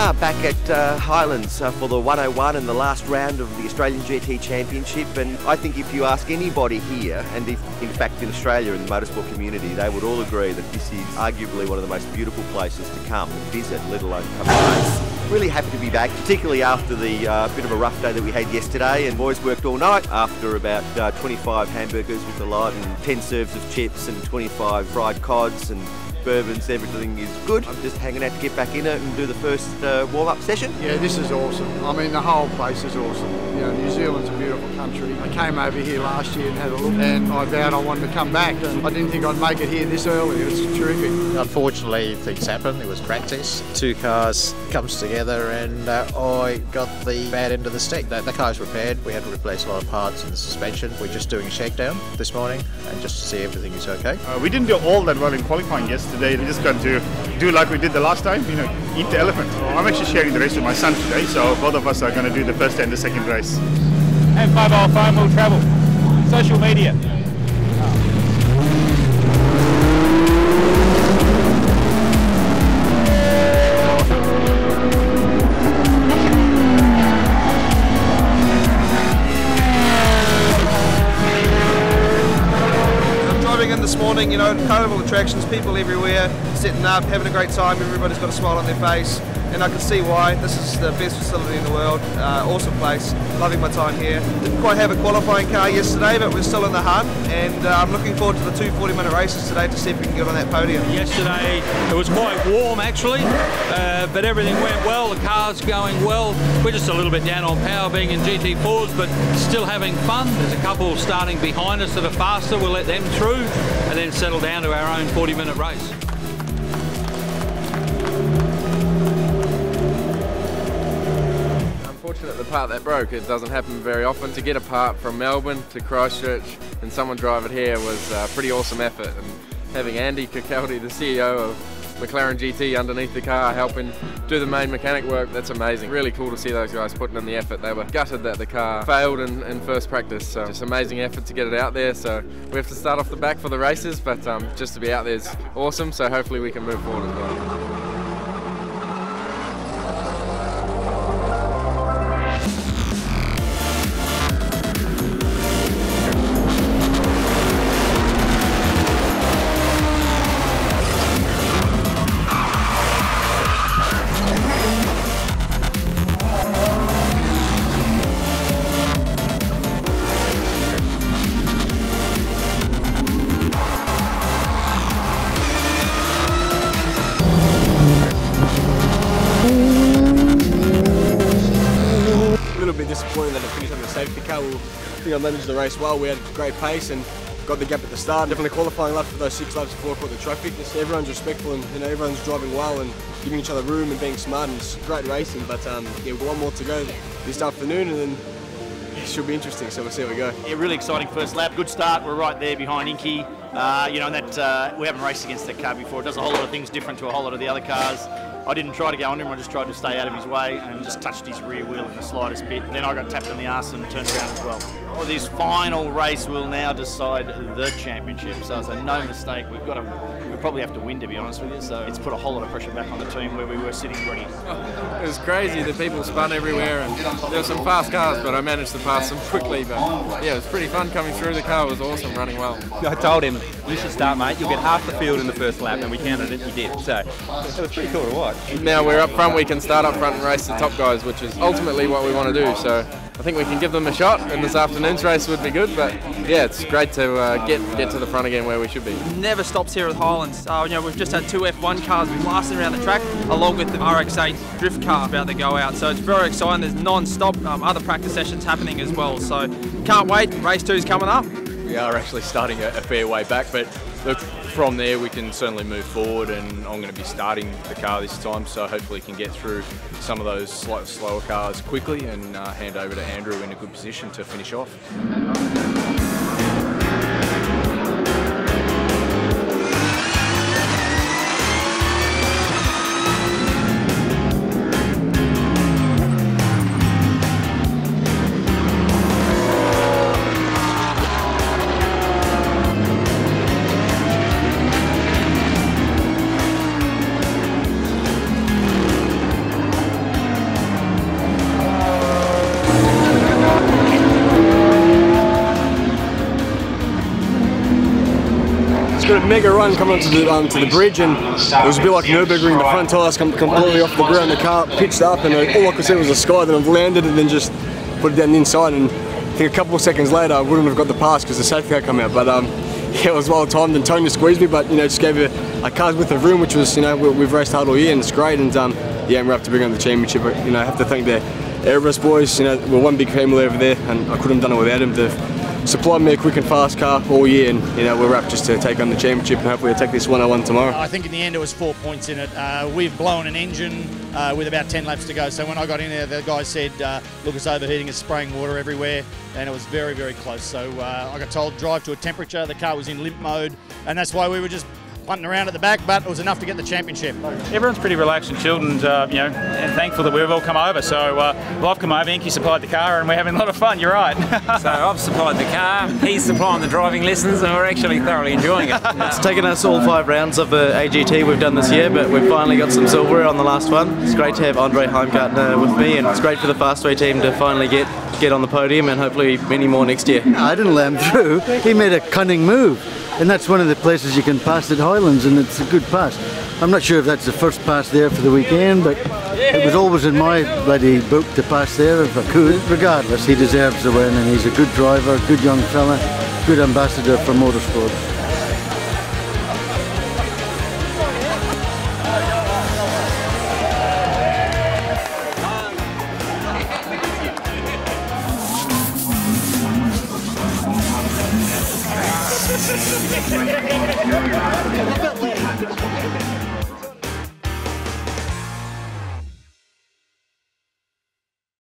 are back at Highlands for the 101 and the last round of the Australian GT Championship, and I think if you ask anybody here, and if, in fact in Australia in the motorsport community, they would all agree that this is arguably one of the most beautiful places to come and visit, let alone come to race. Really happy to be back, particularly after the bit of a rough day that we had yesterday, and boys worked all night after about 25 hamburgers with a lot and 10 serves of chips and 25 fried cods and bourbons. Everything is good. I'm just hanging out to get back in it and do the first warm-up session. Yeah, this is awesome. I mean, the whole place is awesome. You know, New Zealand's a beautiful country. I came over here last year and had a look, and I vowed I wanted to come back, and I didn't think I'd make it here this early. It's terrific. Unfortunately, things happen. It was practice. Two cars comes together, and I got the bad end of the stick. The car's repaired. We had to replace a lot of parts in the suspension. We're just doing a shakedown this morning, and just to see everything is okay. We didn't do all that well in qualifying yesterday. We just got to do like we did the last time, you know, eat the elephant. I'm actually sharing the race with my son today, so both of us are going to do the first and the second race. And mobile phone will travel. Social media. This morning, you know, carnival attractions, people everywhere, sitting up, having a great time, everybody's got a smile on their face, and I can see why. This is the best facility in the world, awesome place, loving my time here. Didn't quite have a qualifying car yesterday, but we're still in the hunt, and I'm looking forward to the 2 40-minute races today to see if we can get on that podium. Yesterday it was quite warm actually, but everything went well, the car's going well. We're just a little bit down on power being in GT4s, but still having fun. There's a couple starting behind us that are faster, we'll let them through and then settle down to our own 40-minute race. Unfortunate the part that broke. It doesn't happen very often. To get a part from Melbourne to Christchurch and someone drive it here was a pretty awesome effort. And having Andy Kirkcaldy, the CEO of McLaren GT, underneath the car helping do the main mechanic work, that's amazing. Really cool to see those guys putting in the effort. They were gutted that the car failed in first practice, so just amazing effort to get it out there. So we have to start off the back for the races, but just to be out there is awesome, so hopefully we can move forward as well. Disappointed that I finished on the safety car. I think I managed the race well. We had great pace and got the gap at the start. Definitely qualifying lap for those 6 laps before I caught the traffic. Just everyone's respectful and, you know, everyone's driving well and giving each other room and being smart, and it's great racing. But yeah, we've got one more to go this afternoon, and then it should be interesting. So we'll see how we go. Yeah, really exciting first lap. Good start. We're right there behind Inky. You know, and that we haven't raced against that car before. It does a whole lot of things different to a whole lot of the other cars. I didn't try to go under him, I just tried to stay out of his way and just touched his rear wheel in the slightest bit. And then I got tapped on the arse and turned around as well. Well, this final race will now decide the championship, so it's a no mistake. We probably have to win, to be honest with you, so it's put a whole lot of pressure back on the team where we were sitting ready. It was crazy, the people spun everywhere, and there were some fast cars, but I managed to pass them quickly. But yeah, it was pretty fun coming through. The car was awesome, running well. I told him, you should start, mate, you'll get half the field in the first lap, and we counted it, you did, so it was pretty cool to watch. Now we're up front, we can start up front and race the top guys, which is ultimately what we want to do, so I think we can give them a shot, and this afternoon's race would be good, but yeah, it's great to get to the front again where we should be. Never stops here at Highlands. You know, we've just had 2 F1 cars blasting around the track, along with the RX-8 drift car about to go out, so it's very exciting. There's non-stop other practice sessions happening as well, so can't wait. Race 2's coming up. We are actually starting a fair way back, but look, from there we can certainly move forward, and I'm going to be starting the car this time, so hopefully can get through some of those slightly slower cars quickly and hand over to Andrew in a good position to finish off. It's got a mega run coming onto the bridge, and it was a bit like Nürburgring. The front tyres come completely off the ground. The car pitched up, and all I could see was the sky. Then I've landed and then just put it down the inside. And I think a couple of seconds later, I wouldn't have got the pass because the safety car come out. But yeah, it was well timed, and Tony squeezed me. But just gave it a car's width of room, which was we've raced hard all year, and it's great. And yeah, we're up to bring on the championship. I have to thank the Erebus boys. We're one big family over there, and I couldn't have done it without them. They've supplied me a quick and fast car all year, and we're up just to take on the championship, and hopefully we'll take this 101 tomorrow. I think in the end it was 4 points in it. We've blown an engine with about 10 laps to go, so when I got in there, the guy said, look, it's overheating, it's spraying water everywhere, and it was very, very close. So I got told drive to a temperature, the car was in limp mode, and that's why we were just punting around at the back, but it was enough to get the championship. Everyone's pretty relaxed and chilled, and and thankful that we've all come over. So well, I've come over, Inky supplied the car, and we're having a lot of fun. You're right. So I've supplied the car, he's supplying the driving lessons, and we're actually thoroughly enjoying it. It's taken us all 5 rounds of the AGT we've done this year, but we've finally got some silver on the last one. It's great to have Andre Heimgartner with me, and it's great for the Fastway team to finally get on the podium, and hopefully many more next year. I didn't let him through. He made a cunning move. And that's one of the places you can pass at Highlands, and it's a good pass. I'm not sure if that's the first pass there for the weekend, but it was always in my bloody book to pass there if I could. Regardless, he deserves the win, and he's a good driver, good young fella, good ambassador for motorsport. A bit late.